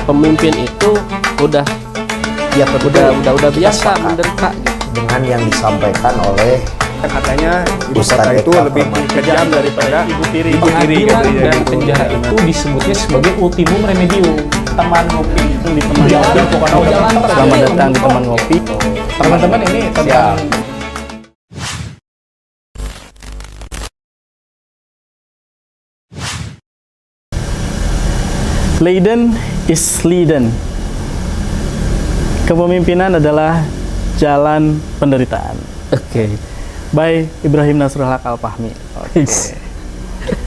pemimpin itu udah Ya udah biasa menderita gitu. dengan yang disampaikan oleh Katanya ibu Ustadz kota itu Eka lebih Permati. kejam daripada ibu tiri Pengadilan gitu ya. dan penjara itu disebutnya sebagai ultimum remedium. Teman ngopi itu di teman ngopi, pokoknya jalan terus. Selamat datang di teman ngopi. Teman-teman ini tentang Leiden is Leiden. Kepemimpinan adalah jalan penderitaan. Oke. By Ibrahim Nasrul Haq Al-Fahmi.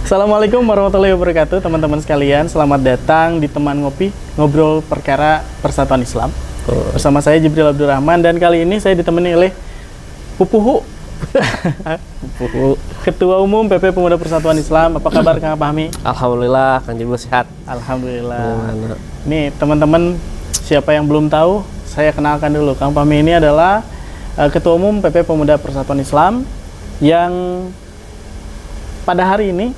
Assalamualaikum warahmatullahi wabarakatuh, teman-teman sekalian. Selamat datang di Teman Ngopi, ngobrol perkara Persatuan Islam. Bersama saya Jibril Abdurrahman, dan kali ini saya ditemani oleh Pupuhu, Ketua Umum PP Pemuda Persatuan Islam. Apa kabar Kang Fahmi? Alhamdulillah, Kang Jibril sehat. Alhamdulillah. Gimana? Nih teman-teman, siapa yang belum tahu, saya kenalkan dulu. Kang Fahmi ini adalah Ketua Umum PP Pemuda Persatuan Islam yang pada hari ini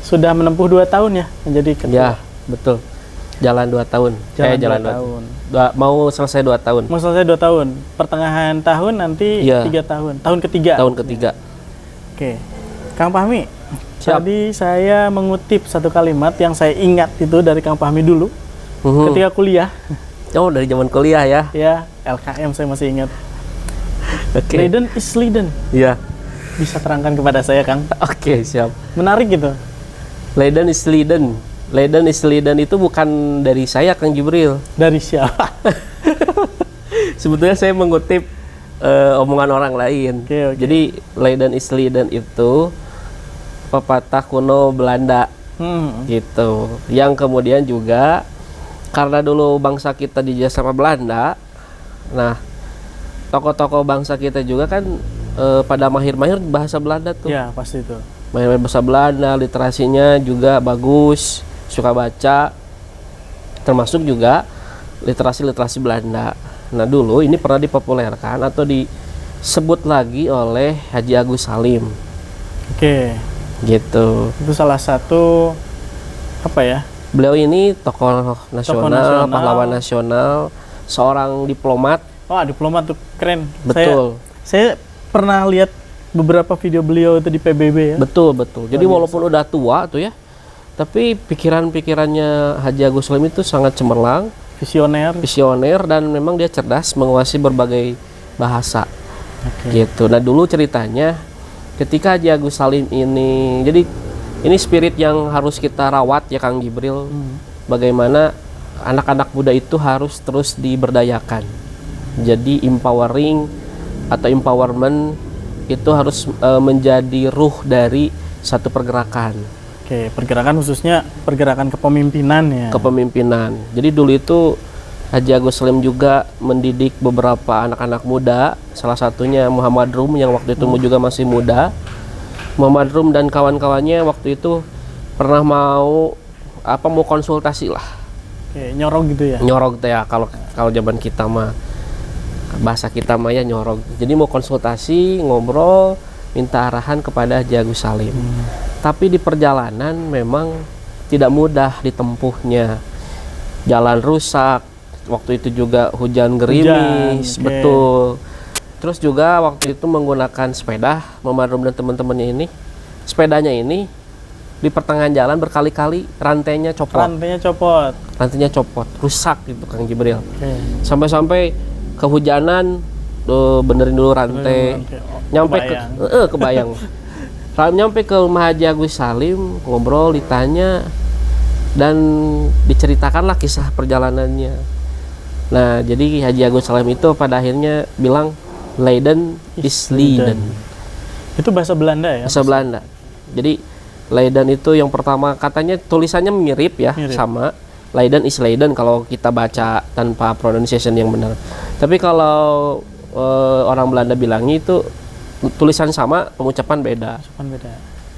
sudah menempuh 2 tahun ya menjadi ketua. Ya, betul. Jalan 2 tahun. Jalan 2 2 tahun. Mau selesai 2 tahun. Mau selesai 2 tahun. Pertengahan tahun nanti Iya. 3 tahun. Tahun ketiga. Tahun ketiga. Oke. Kang Fahmi, Siap. tadi saya mengutip satu kalimat yang saya ingat itu dari Kang Fahmi dulu ketika kuliah. Oh, dari zaman kuliah ya. Ya, LKM saya masih ingat. Oke. Leiden is Leiden. Iya. Bisa terangkan kepada saya, Kang? Oke, siap. Menarik gitu. Leiden is Leiden. Leiden is Leiden itu bukan dari saya, Kang Jibril. Dari siapa? Sebetulnya saya mengutip omongan orang lain. Oke. Jadi Leiden is Leiden itu pepatah kuno Belanda gitu. Yang kemudian juga karena dulu bangsa kita dijajah sama Belanda. Nah, tokoh-tokoh bangsa kita juga kan pada mahir-mahir bahasa Belanda tuh. Ya, pasti itu. Mahir bahasa Belanda, literasinya juga bagus, suka baca. Termasuk juga literasi Belanda. Nah, dulu ini pernah dipopulerkan atau disebut lagi oleh Haji Agus Salim. Oke. Gitu. Itu salah satu apa ya? Beliau ini tokoh nasional, nasional. pahlawan nasional, seorang diplomat. Wah, diplomat tuh keren. Betul. Saya pernah lihat beberapa video beliau itu di PBB ya. Betul. Jadi Luar walaupun udah tua tuh ya, tapi pikiran-pikirannya Haji Agus Salim itu sangat cemerlang, visioner, dan memang dia cerdas, menguasai berbagai bahasa. Oke. Gitu. Nah, dulu ceritanya ketika Haji Agus Salim ini, jadi ini spirit yang harus kita rawat ya Kang Jibril. Bagaimana anak-anak muda itu harus terus diberdayakan. Jadi empowering atau empowerment itu harus menjadi ruh dari satu pergerakan. Oke, pergerakan khususnya pergerakan kepemimpinan ya. Kepemimpinan. Jadi dulu itu Haji Agus Salim juga mendidik beberapa anak-anak muda, salah satunya Muhammad Rum yang waktu itu juga masih muda. Muhammad Rum dan kawan-kawannya waktu itu pernah mau konsultasi lah. Oke, nyorong gitu ya. Nyorog teh ya, kalau zaman kita mah bahasa kita mah ya nyorog. Jadi mau konsultasi, ngobrol, minta arahan kepada Haji Agus Salim. Tapi di perjalanan memang tidak mudah ditempuhnya. Jalan rusak, waktu itu juga hujan gerimis, Hujan, oke. betul. Terus juga waktu itu menggunakan sepeda, Muhammad Rum dan teman-temannya ini. Sepedanya ini di pertengahan jalan berkali-kali rantainya copot. Rantainya copot, rusak gitu Kang Jibril. Oke. Sampai-sampai kehujanan, benerin dulu rantai. Nyampe kebayang. Nyampe ke rumah Haji Agus Salim, ngobrol, ditanya, dan diceritakanlah kisah perjalanannya. Nah, jadi Haji Agus Salim itu pada akhirnya bilang Leiden is Leiden. Itu bahasa Belanda ya? Bahasa Belanda. Jadi Leiden itu yang pertama, katanya tulisannya mirip ya, sama. Leiden is Leiden kalau kita baca tanpa pronunciation yang benar. Tapi kalau orang Belanda bilangnya itu tulisan sama, pengucapan beda.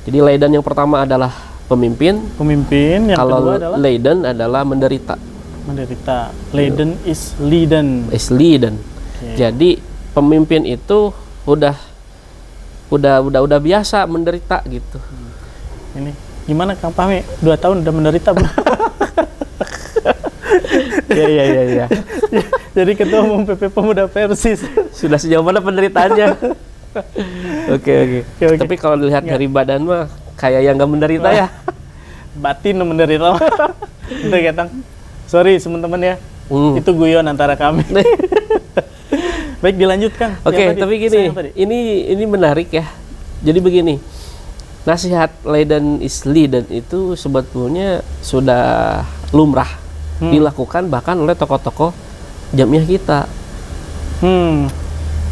Jadi Leiden yang pertama adalah pemimpin. Yang kalau kedua adalah Leiden adalah menderita. Leiden is Leiden. Okay. Jadi pemimpin itu udah biasa menderita gitu. Ini gimana Kang Fahmi? 2 tahun udah menderita belum? Iya. Jadi ketua umum PP Pemuda Persis. Sudah sejauh mana penderitaannya? Oke. Oke. Tapi kalau dilihat dari badan mah kayak yang nggak menderita ya. Batin menderita. Udah Ketang. Sorry teman-teman ya. Itu guyon antara kami. Baik, dilanjutkan. Oke, tapi gini, ini menarik ya. Jadi begini, nasihat Leiden is Leiden itu sebetulnya sudah lumrah dilakukan bahkan oleh tokoh-tokoh jamiah kita.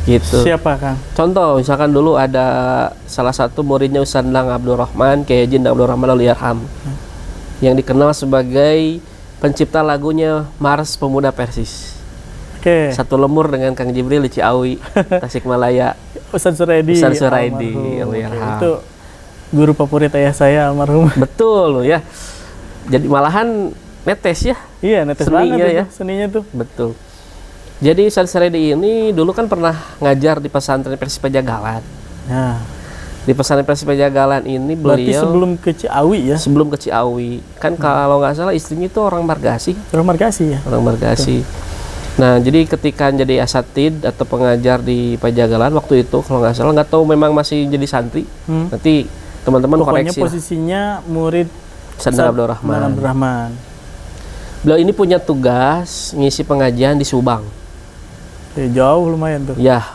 Gitu. Siapa, Kang? Contoh, misalkan dulu ada salah satu muridnya Ustaz Endang Abdurrahman, Kiai Haji Endang Abdurrahman Allahyarham, yang dikenal sebagai pencipta lagunya Mars Pemuda Persis. Oke. Satu lemur dengan Kang Jibril di Ciawi, Tasikmalaya. Ustaz Suraidi. Allahyarham. Itu guru favorit ayah saya almarhum. Betul ya. Jadi malahan netes ya. Iya, netes Seninya banget ya. itu, seninya tuh. Betul. Jadi Ustaz Suraidi ini dulu kan pernah ngajar di pesantren Persis Pejagalan. Nah, Di pesantren Persis Pejagalan ini berarti beliau sebelum ke Ciawi ya. sebelum ke Ciawi. Kan kalau nggak salah istrinya itu orang Margasi. Orang Margasi ya. Orang Margasi. Nah, jadi ketika jadi asatid atau pengajar di Pejagalan waktu itu kalau nggak salah, nggak tahu memang masih jadi santri. Nanti teman-teman Pokoknya koreksi. posisinya murid Ustaz Endang Abdurrahman. Abdurrahman. Beliau ini punya tugas ngisi pengajian di Subang. Jauh lumayan tuh. Ya.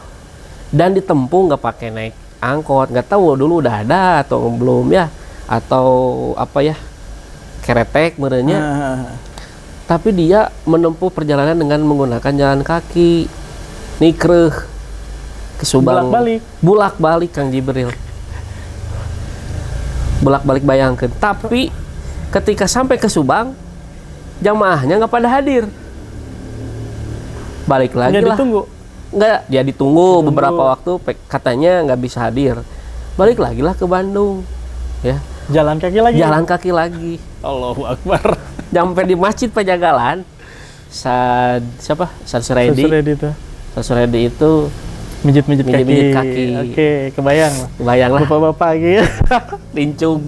Dan ditempuh nggak pakai naik angkot, nggak tahu dulu udah ada atau belum ya, atau apa ya, keretek merenya. Tapi dia menempuh perjalanan dengan menggunakan jalan kaki, nikreh ke Subang. Bulak-balik Kang Jibril. Bulak-balik bayangkan. Tapi ketika sampai ke Subang, jamaahnya nggak pada hadir. Balik lagi lah. Ditunggu. Nggak, dia ditunggu beberapa waktu, katanya nggak bisa hadir. Balik lagi lah ke Bandung, ya. Jalan kaki lagi. Jalan kaki lagi. Allahu Akbar. Sampai di Masjid Pejagalan, Ustaz Suraidi itu Mijit-mijit kaki. Oke, kebayang lah. Kebayang lah. Bapak-bapak gitu. Lincung.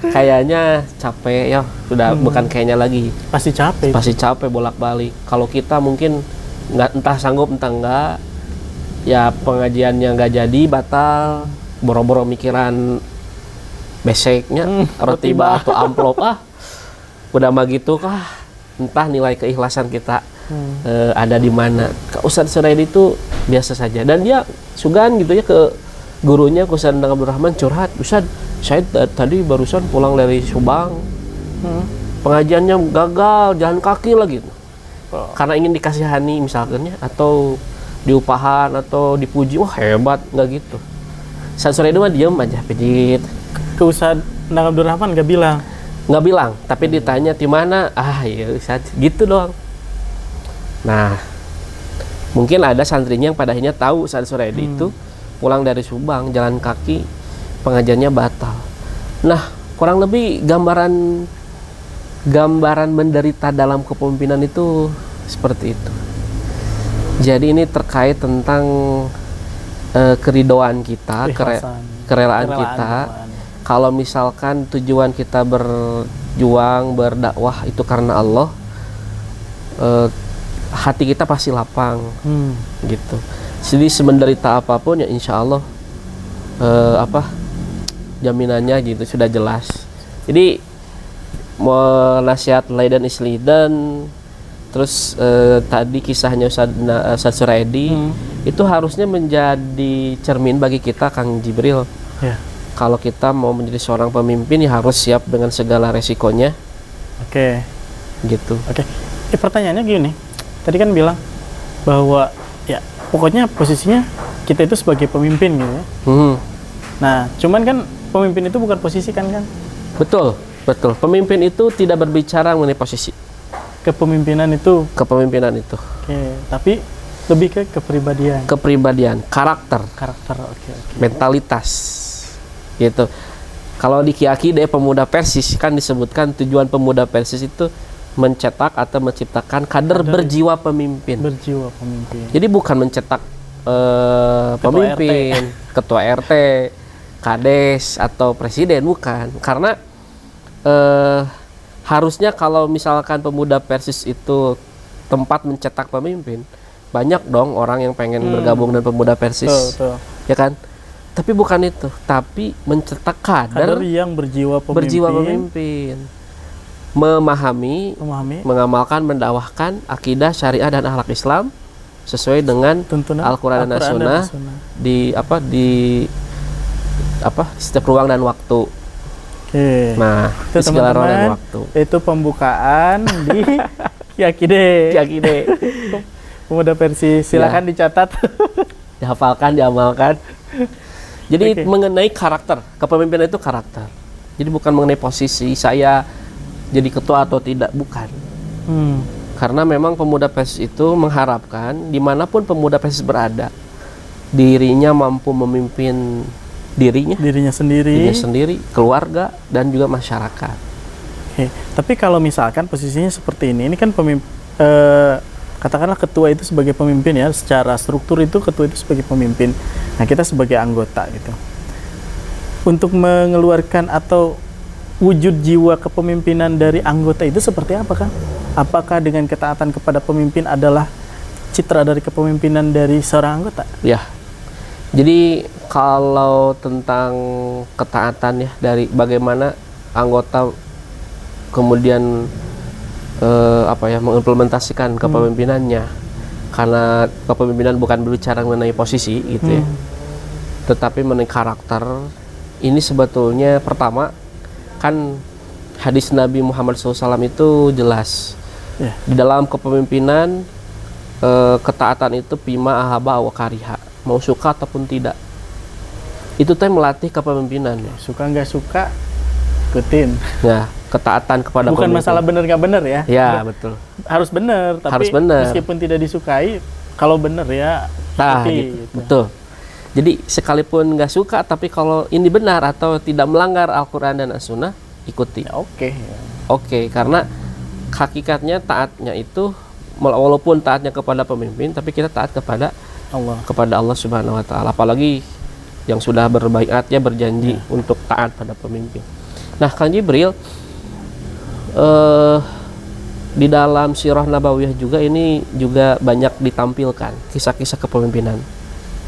Kayaknya capek ya, sudah bukan kayaknya lagi. Pasti capek. Pasti capek bolak-balik. Kalau kita mungkin nggak, entah sanggup entah enggak, ya pengajiannya nggak jadi, batal, boro-boro mikiran beseknya, roti atau amplop udah mah gitu kah, entah nilai keikhlasan kita ada di mana. Ustaz Suraidi itu biasa saja, dan dia sugan gitu ya ke gurunya, ke Ustaz Endang Abdurrahman, curhat, Ustaz saya tadi barusan pulang dari Subang, pengajiannya gagal, jalan kaki lagi. Karena ingin dikasihani misalnya, atau diupahan atau dipuji, wah hebat, nggak gitu. Ustaz Suraidi mah diem aja, pijit. Ke Ustaz Endang Abdurrahman nggak bilang, tapi ditanya di mana, ya Ustaz, gitu doang. Nah, mungkin ada santrinya yang pada akhirnya tahu Ustaz Suraidi itu pulang dari Subang, jalan kaki, pengajiannya batal. Nah, kurang lebih gambaran menderita dalam kepemimpinan itu seperti itu. Jadi ini terkait tentang keridoan kita, kerelaan kita. Kalau misalkan tujuan kita berjuang, berdakwah itu karena Allah, hati kita pasti lapang, gitu. Jadi semenderita apapun ya insya Allah jaminannya gitu sudah jelas. Jadi mau nasihat Leiden is Leiden, terus tadi kisahnya Ustaz Suraidi itu harusnya menjadi cermin bagi kita, Kang Jibril. Kalau kita mau menjadi seorang pemimpin ya harus siap dengan segala resikonya. Oke. Gitu. Oke. Pertanyaannya gini, tadi kan bilang bahwa ya pokoknya posisinya kita itu sebagai pemimpin gitu ya. Nah, cuman kan pemimpin itu bukan posisi kan, Kang? Betul. Pemimpin itu tidak berbicara mengenai posisi. Kepemimpinan itu. Oke, tapi lebih ke kepribadian. Karakter, oke. mentalitas. Gitu. Kalau di Kiaki deh Pemuda Persis kan disebutkan tujuan Pemuda Persis itu mencetak atau menciptakan kader berjiwa pemimpin. Jadi bukan mencetak pemimpin, ketua RT, kades atau presiden, bukan. Karena harusnya kalau misalkan Pemuda Persis itu tempat mencetak pemimpin, banyak dong orang yang pengen bergabung dengan Pemuda Persis, Betul. ya kan? Tapi bukan itu, tapi mencetak kader Yang berjiwa pemimpin, berjiwa pemimpin, memahami, mengamalkan, mendakwahkan akidah, syariah dan akhlak Islam sesuai dengan tuntunan Al-Quran dan As-Sunnah di setiap ruang dan waktu. Oke. Nah, Itu di segala ruang dan teman-teman, waktu. itu pembukaan di Kiakide. Pemuda Persis, silakan dicatat. Dihafalkan, diamalkan. Jadi Oke. mengenai karakter, kepemimpinan itu karakter. Jadi bukan mengenai posisi saya jadi ketua atau tidak, bukan. Karena memang Pemuda Persis itu mengharapkan dimanapun Pemuda Persis berada, dirinya mampu memimpin dirinya sendiri, keluarga, dan juga masyarakat. Oke. Tapi kalau misalkan posisinya seperti ini kan katakanlah ketua itu sebagai pemimpin ya, secara struktur itu ketua itu sebagai pemimpin. Nah, kita sebagai anggota gitu. Untuk mengeluarkan atau wujud jiwa kepemimpinan dari anggota itu seperti apa, Kang? Apakah dengan ketaatan kepada pemimpin adalah citra dari kepemimpinan dari seorang anggota? Ya. Jadi kalau tentang ketaatan ya, dari bagaimana anggota kemudian mengimplementasikan kepemimpinannya, karena kepemimpinan bukan berbicara mengenai posisi gitu ya, tetapi mengenai karakter. Ini sebetulnya pertama kan hadis Nabi Muhammad SAW itu jelas di dalam kepemimpinan, ketaatan itu pima ahaba wa kariha, mau suka ataupun tidak, itu teh melatih kepemimpinan. Suka nggak suka ikutin. Ya, ketaatan kepada bukan pemimpin. masalah benar nggak benar ya. Ya, betul. Harus benar, tapi Harus benar. meskipun tidak disukai, kalau benar ya Nah, ikuti, gitu. Betul. Jadi sekalipun nggak suka, tapi kalau ini benar atau tidak melanggar Al-Quran dan As-Sunnah, ikuti. Ya, oke. Oke, karena hakikatnya taatnya itu, walaupun taatnya kepada pemimpin, tapi kita taat kepada Allah Subhanahu Wa Taala. Apalagi yang sudah berbaiat ya, berjanji untuk taat pada pemimpin. Nah, Kang Jibril, di dalam Sirah Nabawiyah juga ini juga banyak ditampilkan kisah-kisah kepemimpinan.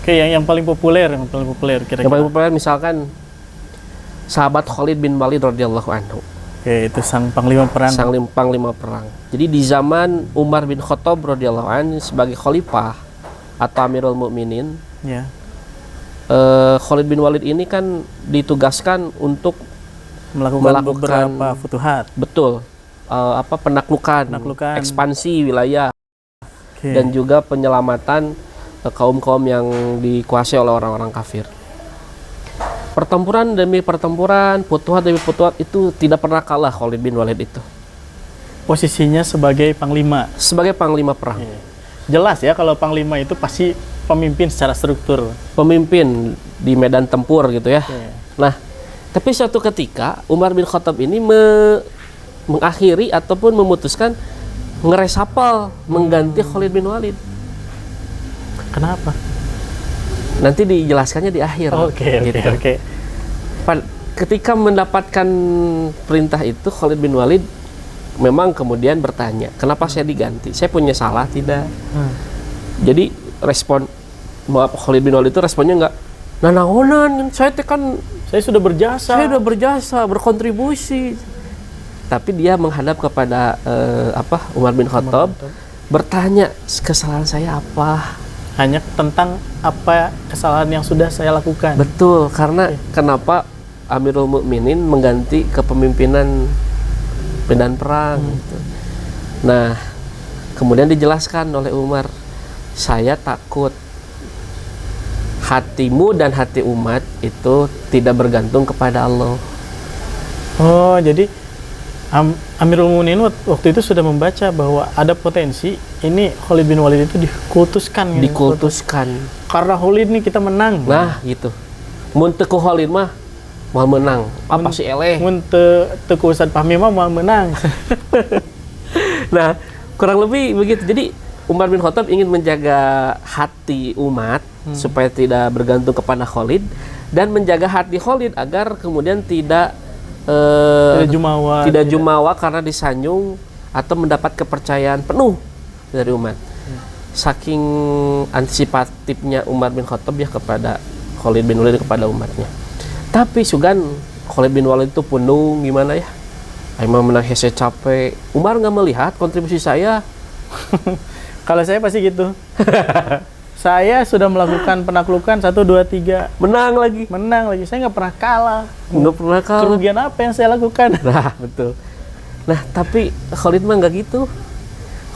Oke, yang paling populer kira-kira. Yang paling populer misalkan sahabat Khalid bin Walid radhiyallahu anhu. Oke, itu sang panglima perang. Sang panglima perang. Jadi di zaman Umar bin Khattab radhiyallahu anhu sebagai khalifah atau Amirul Mukminin, Ya. Khalid bin Walid ini kan ditugaskan untuk Melakukan beberapa futuhat. Betul. Penaklukan, ekspansi wilayah, dan juga penyelamatan kaum-kaum yang dikuasai oleh orang-orang kafir. Pertempuran demi pertempuran, futuhat demi futuhat, itu tidak pernah kalah Khalid bin Walid itu. Posisinya sebagai panglima. Sebagai panglima perang. Jelas ya, kalau panglima itu pasti pemimpin secara struktur. Pemimpin di medan tempur gitu ya. Nah, tapi suatu ketika Umar bin Khattab ini mengakhiri ataupun memutuskan ngeresapel, mengganti Khalid bin Walid. Kenapa? Nanti dijelaskannya di akhir. Oke. Ketika mendapatkan perintah itu, Khalid bin Walid memang kemudian bertanya, kenapa saya diganti? Saya punya salah tidak? Jadi respon Khalid bin Walid itu responnya enggak, naonan, saya sudah berjasa, berkontribusi. Tapi dia menghadap kepada Umar bin Khattab, bertanya, kesalahan saya apa? Hanya tentang apa kesalahan yang sudah saya lakukan. Betul, karena kenapa Amirul Mukminin mengganti kepemimpinan medan perang gitu. Nah, kemudian dijelaskan oleh Umar, saya takut hatimu dan hati umat itu tidak bergantung kepada Allah. Oh, jadi Amirul Mukminin waktu itu sudah membaca bahwa ada potensi ini Khalid bin Walid itu dikultuskan. Karena Khalid nih kita menang. Nah, gitu. Mun teu ku Khalid mah mau menang. Apa sih eleh? Mun teu ku Ustaz Fahmi mah mau menang. Nah, kurang lebih begitu. Jadi Umar bin Khattab ingin menjaga hati umat supaya tidak bergantung kepada Khalid, dan menjaga hati Khalid agar kemudian tidak jumawa karena disanjung atau mendapat kepercayaan penuh dari umat. Saking antisipatifnya Umar bin Khattab ya kepada Khalid bin Walid kepada umatnya. Tapi sugan Khalid bin Walid itu punung gimana ya? Emang menang hese capek. Umar nggak melihat kontribusi saya. Kalau saya pasti gitu. Saya sudah melakukan penaklukan 1, 2, 3. Menang lagi. Menang lagi. Saya nggak pernah kalah. Nggak pernah kalah. Kerugian apa yang saya lakukan? Nah, betul. Nah, tapi Khalid mah nggak gitu.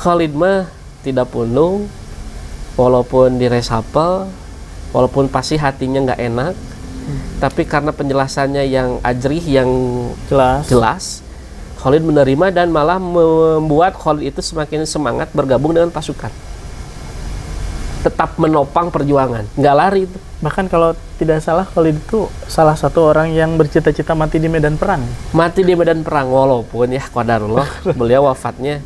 Khalid mah tidak punung, walaupun diresapel, walaupun pasti hatinya nggak enak, tapi karena penjelasannya yang ajrih, yang jelas, Khalid menerima dan malah membuat Khalid itu semakin semangat bergabung dengan pasukan. Tetap menopang perjuangan, nggak lari itu. Bahkan kalau tidak salah, Khalid itu salah satu orang yang bercita-cita mati di medan perang. Mati di medan perang, walaupun ya qadarullah beliau wafatnya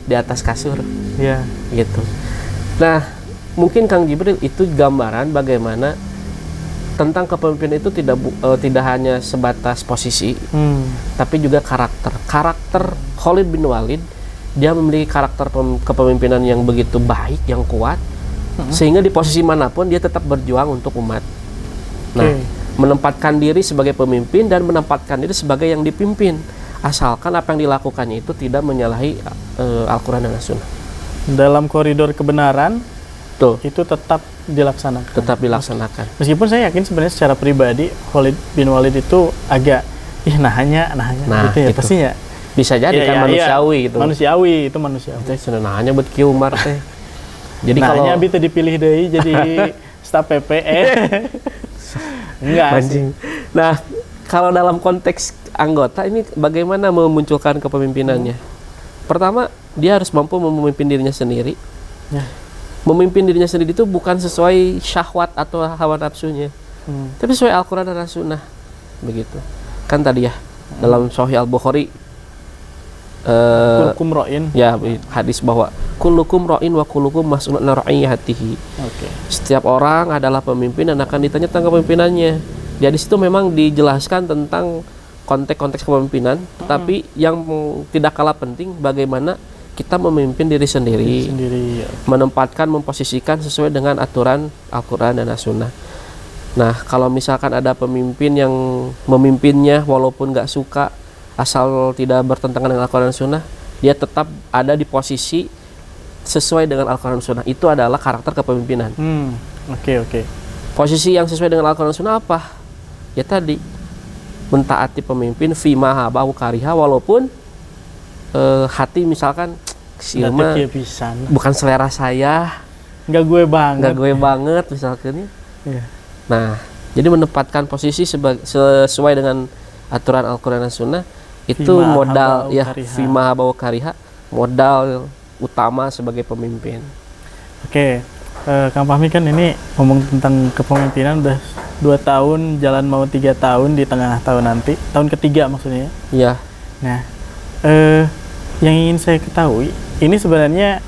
di atas kasur. Iya. Gitu. Nah, mungkin Kang Jibril itu gambaran bagaimana tentang kepemimpinan itu tidak hanya sebatas posisi, tapi juga karakter. Karakter Khalid bin Walid, dia memiliki karakter kepemimpinan yang begitu baik, yang kuat, sehingga di posisi manapun dia tetap berjuang untuk umat. Nah, menempatkan diri sebagai pemimpin dan menempatkan diri sebagai yang dipimpin, asalkan apa yang dilakukannya itu tidak menyalahi Al-Quran dan As-Sunnah. Dalam koridor kebenaran, itu tetap dilaksanakan. Tetap dilaksanakan. Meskipun saya yakin sebenarnya secara pribadi Khalid bin Walid itu agak nahanya gitu ya, gitu. pastinya. Bisa jadi kan manusiawi gitu. Manusiawi itu manusiawi. Itu senangnya buat Ki Umar teh. Jadi kalau bisa dipilih deui jadi staf PP enggak sih. Nah, kalau dalam konteks anggota ini bagaimana memunculkan kepemimpinannya? Pertama, dia harus mampu memimpin dirinya sendiri. Ya. Memimpin dirinya sendiri itu bukan sesuai syahwat atau hawa nafsunya, tapi sesuai Al-Quran dan As-Sunnah. Begitu. Kan tadi ya, dalam Sahih Al-Bukhari kulukum ra'in. Ya, hadis bahwa kullukum ra'in wa kullukum mas'ulun an ra'iyatihi. Setiap orang adalah pemimpin dan akan ditanya tentang kepemimpinannya. Jadi situ memang dijelaskan tentang konteks-konteks kepemimpinan, tetapi yang tidak kalah penting bagaimana kita memimpin diri sendiri, ya. Menempatkan, memposisikan sesuai dengan aturan Al-Quran dan As-Sunnah. Nah, kalau misalkan ada pemimpin yang memimpinnya walaupun nggak suka, asal tidak bertentangan dengan Al-Quran dan Sunnah, dia tetap ada di posisi sesuai dengan Al-Quran dan Sunnah. Itu adalah karakter kepemimpinan. Oke. Posisi yang sesuai dengan Al-Quran dan Sunnah apa? Ya tadi, mentaati pemimpin fima habahu kariha, walaupun hati misalkan silma bukan selera saya, nggak gue banget misalkan ya. Nah, jadi menempatkan posisi sesuai dengan aturan Al-Quran dan Sunnah itu modal ya, fima habahu kariha, modal utama sebagai pemimpin. Oke, Kang Fahmi kan ini ngomong tentang kepemimpinan udah 2 tahun, jalan mau 3 tahun di tengah tahun nanti, tahun ketiga maksudnya. Iya. Nah, yang ingin saya ketahui, ini sebenarnya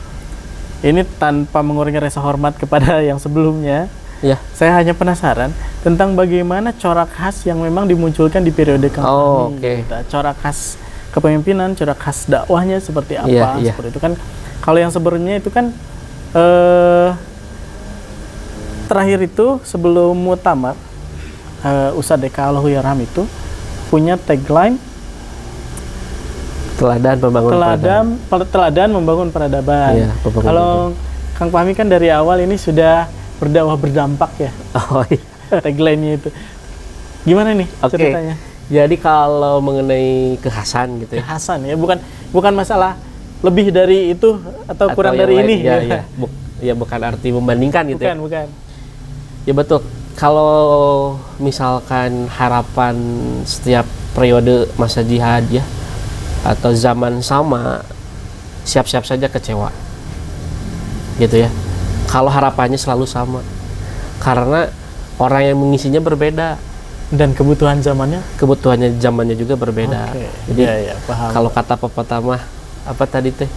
ini tanpa mengurangi rasa hormat kepada yang sebelumnya. Ya. Saya hanya penasaran tentang bagaimana corak khas yang memang dimunculkan di periode Kang Fahmi. Corak khas kepemimpinan, corak khas dakwahnya seperti apa? Seperti itu kan. Kalau yang sebelumnya itu kan terakhir itu sebelum muktamar Ustadz Eka Allahu Yarham itu punya tagline teladan membangun peradaban. Ya, kalau Kang Fahmi kan dari awal ini sudah berdakwah berdampak ya. Tagline-nya itu. Gimana nih ceritanya? Jadi kalau mengenai kekhasan gitu ya. Kekhasan ya, bukan masalah lebih dari itu atau kurang dari ini. Ya, bukan arti membandingkan gitu ya. Bukan. Ya betul. Kalau misalkan harapan setiap periode masa jihad ya, atau zaman sama, siap-siap saja kecewa. Gitu ya. Kalau harapannya selalu sama. Karena orang yang mengisinya berbeda. Dan kebutuhan zamannya juga berbeda. Jadi paham. Kalau kata pepatah mah apa tadi teh?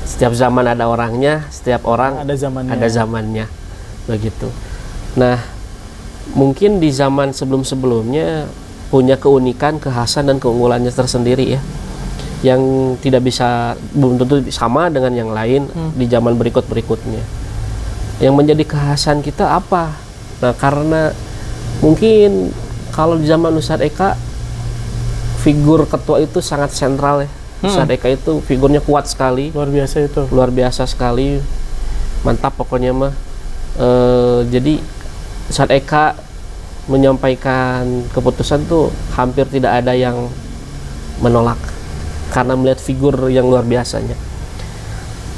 Setiap zaman ada orangnya, setiap orang ada zamannya. Begitu. Nah, mungkin di zaman sebelum-sebelumnya punya keunikan, kekhasan dan keunggulannya tersendiri ya. yang tidak bisa, belum tentu sama dengan yang lain di zaman berikutnya. Yang menjadi kekhasan kita apa? Nah, karena mungkin kalau di zaman Ustadz Eka, figur ketua itu sangat sentral ya. Ustadz Eka itu figurnya kuat sekali, luar biasa sekali, mantap pokoknya mah. Jadi Ustadz Eka menyampaikan keputusan tuh hampir tidak ada yang menolak karena melihat figur yang luar biasanya.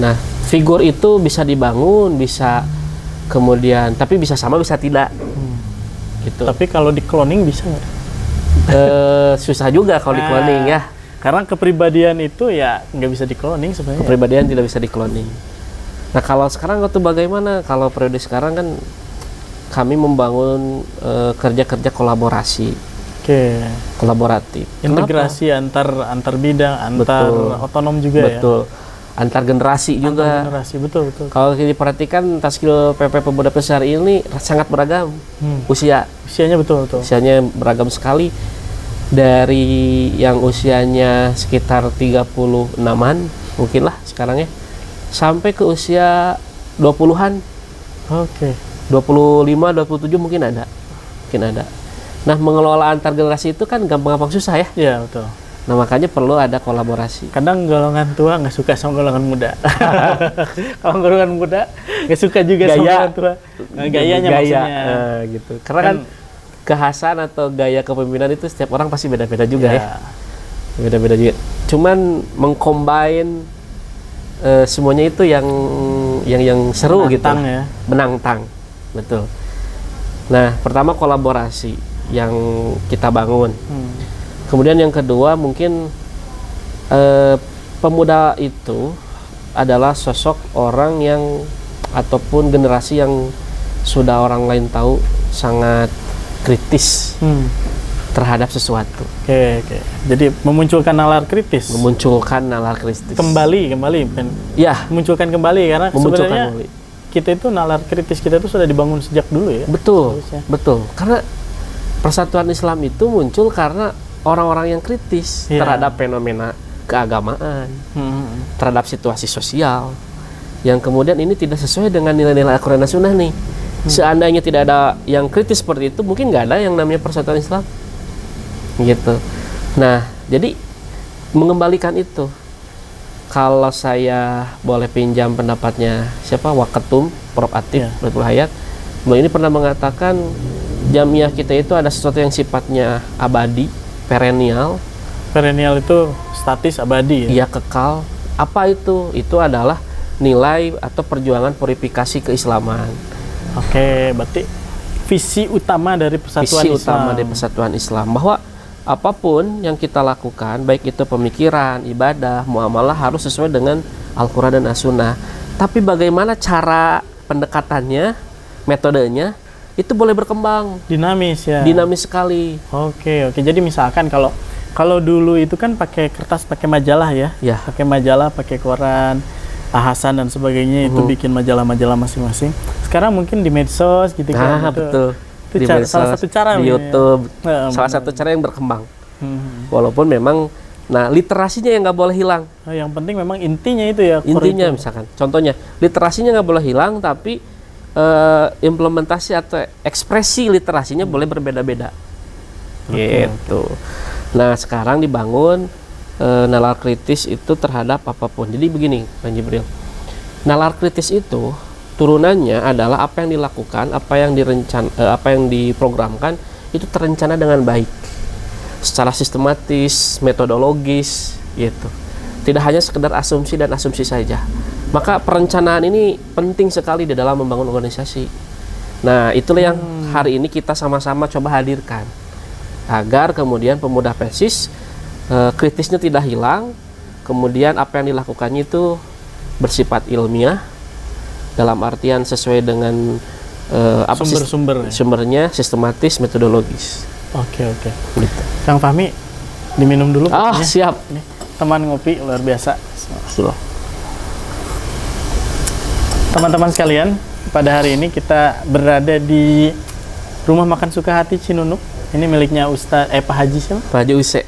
Nah, figur itu bisa dibangun, bisa kemudian, tapi bisa sama bisa tidak. Gitu. Tapi kalau di cloning bisa nggak? Susah juga kalau di cloning ya. Karena kepribadian itu ya nggak bisa di cloning sebenarnya. Kepribadian tidak bisa di cloning. Nah, kalau sekarang itu bagaimana? Kalau periode sekarang kan kami membangun kerja-kerja kolaborasi. Kolaboratif. Integrasi antar bidang, antar otonom juga ya. Betul. Antar generasi juga. Antar generasi, betul. Kalau diperhatikan Taskil PP Pemuda Pesisir ini sangat beragam. Usianya betul. Usianya beragam sekali. Dari yang usianya sekitar 36-an mungkin lah sekarang ya, sampai ke usia 20-an. 25, 27 mungkin ada. Nah, mengelola antar generasi itu kan gampang-gampang susah ya. Iya, betul. Nah, makanya perlu ada kolaborasi. Kadang golongan tua nggak suka sama golongan muda. Kalau golongan muda nggak suka juga sama golongan tua. Gayanya maksudnya. Gitu. Karena kan kekhasan atau gaya kepemimpinan itu setiap orang pasti beda-beda juga ya. Beda-beda juga. Cuman mengcombine semuanya itu yang seru gitu. Menantang. Betul. Nah, pertama kolaborasi yang kita bangun. Kemudian yang kedua mungkin pemuda itu adalah sosok orang yang ataupun generasi yang sudah orang lain tahu sangat kritis terhadap sesuatu. Oke. Jadi memunculkan nalar kritis. Kembali kan? Ya. Memunculkan kembali karena sebenarnya kita itu nalar kritis kita itu sudah dibangun sejak dulu ya. Betul. Karena Persatuan Islam itu muncul karena orang-orang yang kritis terhadap fenomena keagamaan, terhadap situasi sosial, yang kemudian ini tidak sesuai dengan nilai-nilai Al-Quran dan Sunnah nih. Seandainya tidak ada yang kritis seperti itu, mungkin nggak ada yang namanya Persatuan Islam. Gitu. Nah, jadi mengembalikan itu. Kalau saya boleh pinjam pendapatnya siapa? Waketum, Prof. Atif, Betul Hayat. Beliau ini pernah mengatakan jamiah kita itu ada sesuatu yang sifatnya abadi, perennial. Perennial itu statis abadi ya? Iya, kekal. Apa itu? Itu adalah nilai atau perjuangan purifikasi keislaman. Oke, berarti visi utama dari Persatuan Islam. Bahwa apapun yang kita lakukan, baik itu pemikiran, ibadah, muamalah harus sesuai dengan Al-Quran dan As-Sunnah. Tapi bagaimana cara pendekatannya, metodenya, itu boleh berkembang. Dinamis ya? Dinamis sekali. Oke. Jadi misalkan kalau dulu itu kan pakai kertas, pakai majalah ya? Pakai majalah, pakai koran, ahasan dan sebagainya, itu bikin majalah-majalah masing-masing. Sekarang mungkin di medsos gitu kan? Betul. Itu salah satu cara di YouTube, salah satu cara yang berkembang. Walaupun memang, literasinya yang nggak boleh hilang. Yang penting memang intinya itu ya. Intinya misalkan, contohnya literasinya nggak boleh hilang, tapi implementasi atau ekspresi literasinya boleh berbeda-beda. Gitu. Nah, sekarang dibangun nalar kritis itu terhadap apapun. Jadi begini, Bang Jibril. Nalar kritis itu turunannya adalah apa yang dilakukan, apa yang diprogramkan itu terencana dengan baik, secara sistematis, metodologis, gitu. Tidak hanya sekedar asumsi dan asumsi saja. Maka perencanaan ini penting sekali di dalam membangun organisasi. Nah, itulah yang hari ini kita sama-sama coba hadirkan, agar kemudian pemuda Persis kritisnya tidak hilang, kemudian apa yang dilakukannya itu bersifat ilmiah, dalam artian sesuai dengan sumbernya, sistematis, metodologis. Oke. Gitu. Kang Fahmi, diminum dulu. Siap. Nih, teman ngopi luar biasa. Teman-teman sekalian, pada hari ini kita berada di Rumah Makan Sukahati Cinunuk. Ini miliknya Pak Haji siapa? Pak Haji Use.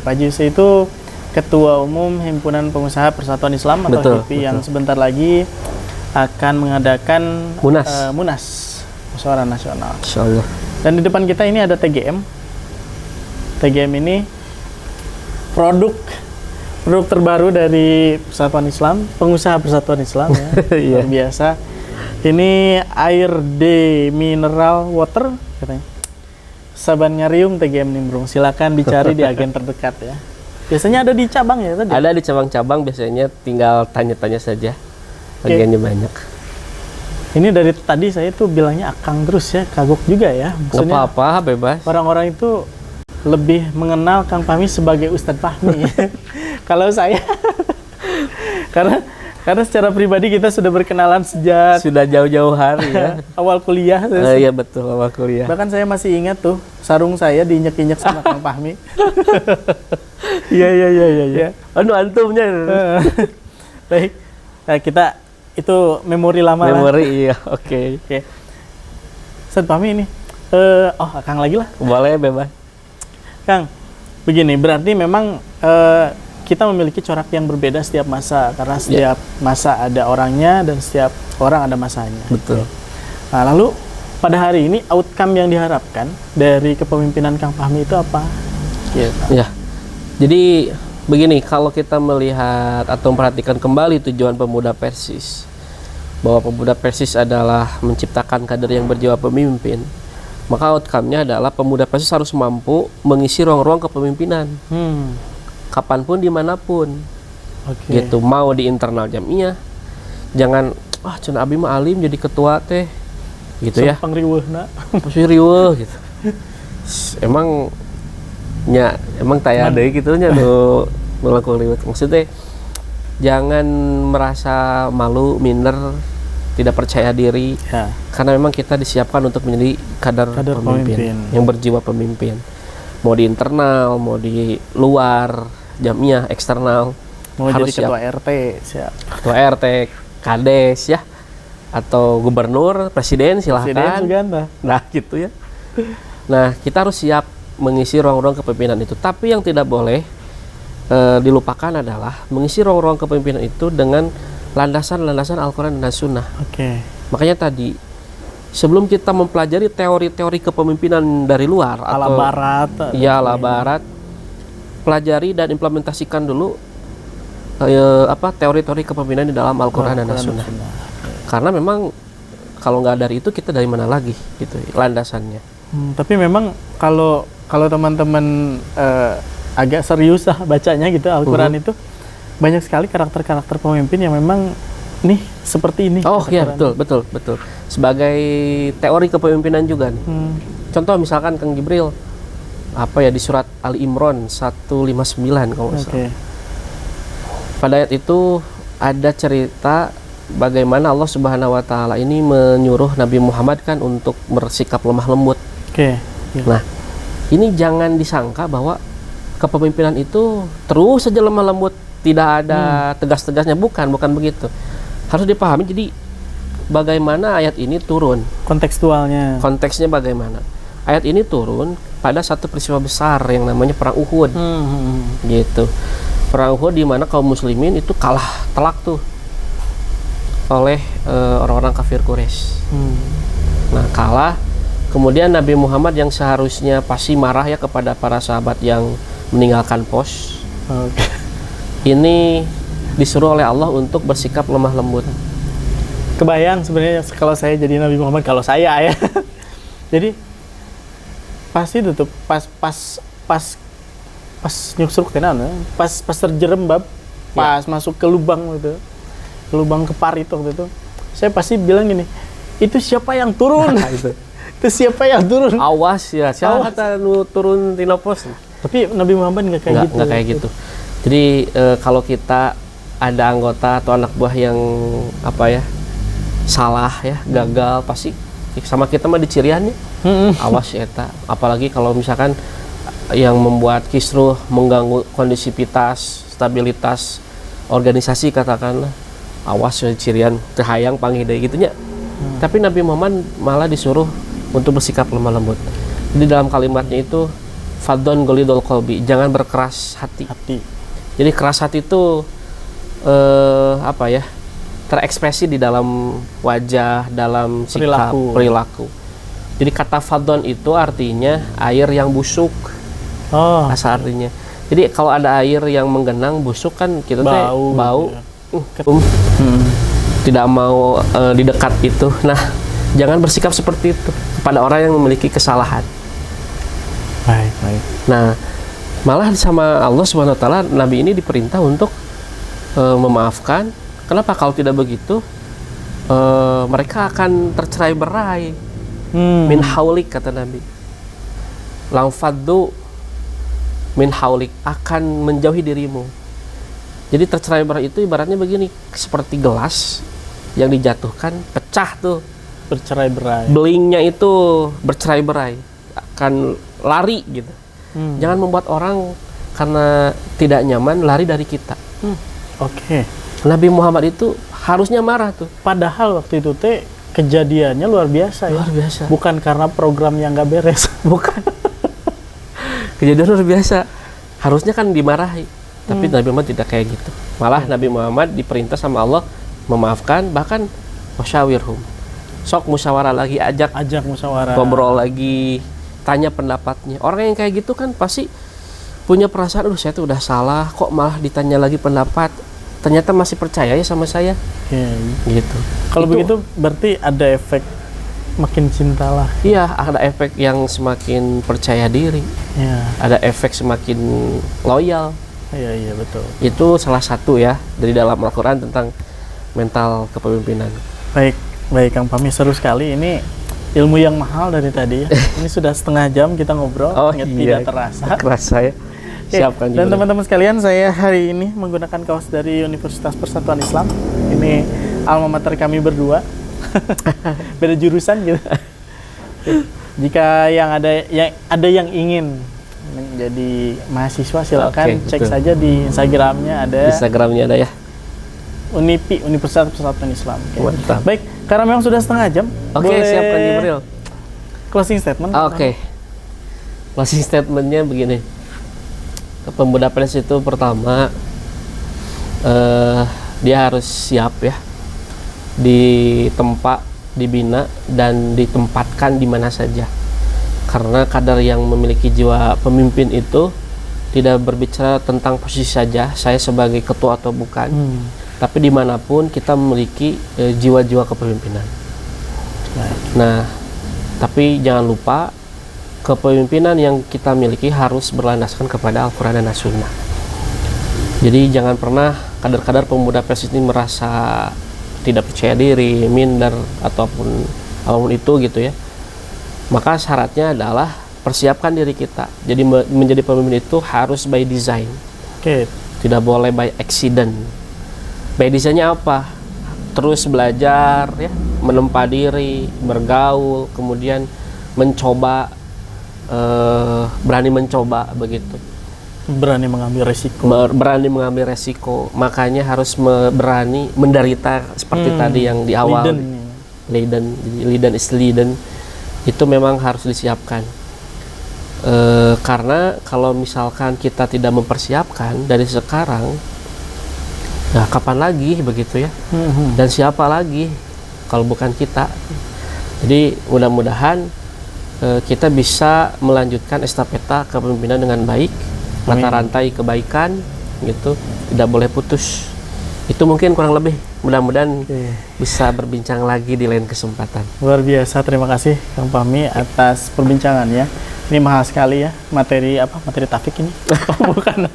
Pak Haji Use itu Ketua Umum Himpunan Pengusaha Persatuan Islam atau Betul, HIPI yang betul. sebentar lagi akan mengadakan Munas. Munas Musyawarah Nasional. Insyaallah. Dan di depan kita ini ada TGM. TGM ini produk terbaru dari Persatuan Islam, pengusaha Persatuan Islam ya. Iya. Luar biasa. Ini air mineral water katanya. Saban Nyariung TGM Nimbrung. Silakan dicari di agen terdekat ya. Biasanya ada di cabang ya tadi. Ada di cabang-cabang, biasanya tinggal tanya-tanya saja. Oke. Bagiannya banyak. Ini dari tadi saya tuh bilangnya Akang terus ya, kagok juga ya. Nggak Maksudnya apa-apa, bebas. orang-orang itu lebih mengenal Kang Fahmi sebagai Ustadz Fahmi. Kalau saya karena secara pribadi kita sudah berkenalan sejak Sudah jauh-jauh hari ya. awal kuliah. Iya betul, awal kuliah. Bahkan saya masih ingat tuh sarung saya diinjek-injek sama Kang Fahmi. Iya. Anu antumnya. Baik. Nah, kita itu memori lama lah. Memori, iya, oke. Oke. Ustadz Fahmi ini. Akang lagi lah. Boleh, bebas. Kang, begini, berarti memang kita memiliki corak yang berbeda setiap masa karena setiap masa ada orangnya dan setiap orang ada masanya. Betul. Nah, lalu pada hari ini outcome yang diharapkan dari kepemimpinan Kang Fahmi itu apa? Gitu. Ya. Jadi begini, kalau kita melihat atau memperhatikan kembali tujuan Pemuda Persis, bahwa Pemuda Persis adalah menciptakan kader yang berjiwa pemimpin, maka outcome-nya adalah Pemuda Persis harus mampu mengisi ruang-ruang kepemimpinan kapanpun dimanapun. Oke. Gitu, mau di internal jamiah, jangan cenah abi mah alim jadi ketua teh gitu ya, Pangriweuhna. masih riweuh gitu. Emang taya deui gitu nya nu melakukan riweuh. Maksudnya jangan merasa malu, minder, tidak percaya diri, Ya. karena memang kita disiapkan untuk menjadi kader pemimpin yang berjiwa pemimpin, mau di internal, mau di luar jamiah, eksternal. Mau harus jadi ketua RT, siap. Ketua RT, kades ya, atau gubernur, presiden silahkan. Presiden Suganda. Nah gitu ya. Nah kita harus siap mengisi ruang-ruang kepemimpinan itu. Tapi yang tidak boleh dilupakan adalah mengisi ruang-ruang kepemimpinan itu dengan landasan-landasan Al-Quran dan Sunnah. Oke. Makanya tadi sebelum kita mempelajari teori-teori kepemimpinan dari luar Ala atau barat. ala barat, pelajari dan implementasikan dulu teori-teori kepemimpinan di dalam Al-Quran dan Sunnah. Karena memang kalau nggak dari itu kita dari mana lagi gitu landasannya. Tapi memang kalau teman-teman agak serius lah bacanya gitu Al-Quran itu banyak sekali karakter-karakter pemimpin yang memang nih seperti ini. Oh iya, Al-Quran. betul. Sebagai teori kepemimpinan juga nih. Contoh misalkan Kang Jibril di surat Ali Imran 159 kalau nggak salah. Pada ayat itu ada cerita bagaimana Allah Subhanahu wa taala ini menyuruh Nabi Muhammad kan untuk bersikap lemah lembut. Oke. Nah, ini jangan disangka bahwa kepemimpinan itu terus saja lemah lembut, tidak ada tegas-tegasnya, bukan begitu. Harus dipahami jadi bagaimana ayat ini turun. Kontekstualnya. Konteksnya bagaimana? Ayat ini turun pada satu peristiwa besar yang namanya perang Uhud. Gitu. Perang Uhud di mana kaum muslimin itu kalah telak tuh oleh orang-orang kafir Quraisy. Nah, kalah. Kemudian Nabi Muhammad yang seharusnya pasti marah ya kepada para sahabat yang meninggalkan pos. Ini disuruh oleh Allah untuk bersikap lemah lembut. Kebayang sebenarnya kalau saya jadi Nabi Muhammad, kalau saya ya. Jadi pasti itu tuh pas nyusruk tenan, pas terjerembab, pas masuk ke lubang gitu. Ke lubang kepar itu waktu itu. Saya pasti bilang gini, itu siapa yang turun? Itu siapa yang turun? Awas ya, siapa kata lu turun tina pos. Tapi Nabi Muhammad nggak kayak gitu. Nggak kayak gitu. Jadi kalau kita ada anggota atau anak buah yang salah ya, gagal, pasti sama kita mah diciriannya. Awas ya eta. Apalagi kalau misalkan yang membuat kisruh, mengganggu kondisivitas, stabilitas organisasi katakanlah. Awas ya cirian terhayang panggil deui gitu nya. Tapi Nabi Muhammad malah disuruh untuk bersikap lemah lembut. Jadi dalam kalimatnya itu fadon golidul qalbi, jangan berkeras hati. Jadi keras hati itu apa ya, terekspresi di dalam wajah, dalam sikap, perilaku. Jadi kata fadon itu artinya air yang busuk, asal artinya. Jadi kalau ada air yang menggenang busuk kan kita teh bau, tidak mau didekat itu. Nah, jangan bersikap seperti itu kepada orang yang memiliki kesalahan. Baik. Nah, malah sama Allah Subhanahu wa taala Nabi ini diperintah untuk memaafkan. Kenapa? Kalau tidak begitu mereka akan tercerai-berai. Min haulik, kata Nabi. Lang faddu min haulik, akan menjauhi dirimu. Jadi tercerai-berai itu ibaratnya begini, seperti gelas yang dijatuhkan, pecah tuh. Bercerai-berai. Belingnya itu bercerai-berai, akan lari gitu. Jangan membuat orang karena tidak nyaman lari dari kita. Oke. Nabi Muhammad itu harusnya marah tuh. Padahal waktu itu teh kejadiannya luar biasa ya. Luar biasa. Bukan karena program yang nggak beres. Bukan. Kejadian luar biasa. Harusnya kan dimarahi. Tapi Nabi Muhammad tidak kayak gitu. Malah Nabi Muhammad diperintah sama Allah memaafkan, bahkan wasyawirhum. Sok musyawarah lagi, ajak musyawarah. Ngobrol lagi, tanya pendapatnya. Orang yang kayak gitu kan pasti punya perasaan, saya tuh udah salah, kok malah ditanya lagi pendapat. Ternyata masih percaya ya sama saya. Gitu. Kalau begitu berarti ada efek makin cinta lah. Iya, ada efek yang semakin percaya diri. Ya. Ada efek semakin loyal. Iya betul. Itu salah satu ya dari dalam Al-Quran tentang mental kepemimpinan. Baik Kang Fahmi, seru sekali ini ilmu yang mahal dari tadi ya. Ini sudah setengah jam kita ngobrol, tidak terasa. Kerasa ya. Siapkan dan teman-teman sekalian, saya hari ini menggunakan kaos dari Universitas Persatuan Islam. Ini alma mater kami berdua. Beda jurusan gitu. Jika ada yang ingin menjadi mahasiswa, silakan cek saja di Instagramnya ada. Instagramnya ada ya. UNIPI, Universitas Persatuan Islam. Mantap. Baik, karena memang sudah setengah jam. Oke, siapkan Jibril. Closing statement. Oke. Closing statementnya begini. Pemuda PNS itu pertama dia harus siap ya, ditempa, dibina dan ditempatkan di mana saja. Karena kadar yang memiliki jiwa pemimpin itu tidak berbicara tentang posisi saja, saya sebagai ketua atau bukan, tapi dimanapun kita memiliki jiwa-jiwa kepemimpinan. Nah, tapi jangan lupa kepemimpinan yang kita miliki harus berlandaskan kepada Al-Quran dan As-Sunnah. Jadi jangan pernah kadar-kadar pemuda PNS ini merasa tidak percaya diri, minder, ataupun apapun itu gitu ya. Maka syaratnya adalah persiapkan diri kita. Jadi menjadi pemimpin itu harus by design. Tidak boleh by accident. By design-nya apa? Terus belajar ya, menempa diri, bergaul, kemudian mencoba, berani mencoba begitu, berani mengambil resiko, makanya harus berani menderita seperti tadi yang di awal. Leiden is leiden, itu memang harus disiapkan. Karena kalau misalkan kita tidak mempersiapkan dari sekarang, nah kapan lagi begitu ya? Dan siapa lagi kalau bukan kita? Jadi mudah-mudahan kita bisa melanjutkan estafeta kepemimpinan dengan baik, mata rantai kebaikan gitu, tidak boleh putus. Itu mungkin kurang lebih, mudah-mudahan bisa berbincang lagi di lain kesempatan. Luar biasa, terima kasih Kang Fahmi atas perbincangannya. Ini mahal sekali ya, materi tafik ini. Bukan.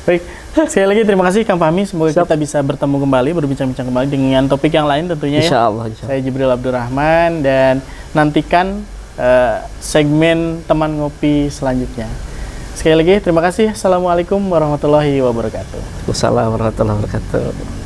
Baik, sekali lagi terima kasih Kang Fahmi, semoga kita bisa bertemu kembali, berbincang-bincang kembali dengan topik yang lain tentunya. Insya Allah. Saya Jibril Abdurrahman dan nantikan segmen teman ngopi selanjutnya. Sekali lagi terima kasih. Assalamualaikum warahmatullahi wabarakatuh. Wassalamualaikum warahmatullahi wabarakatuh.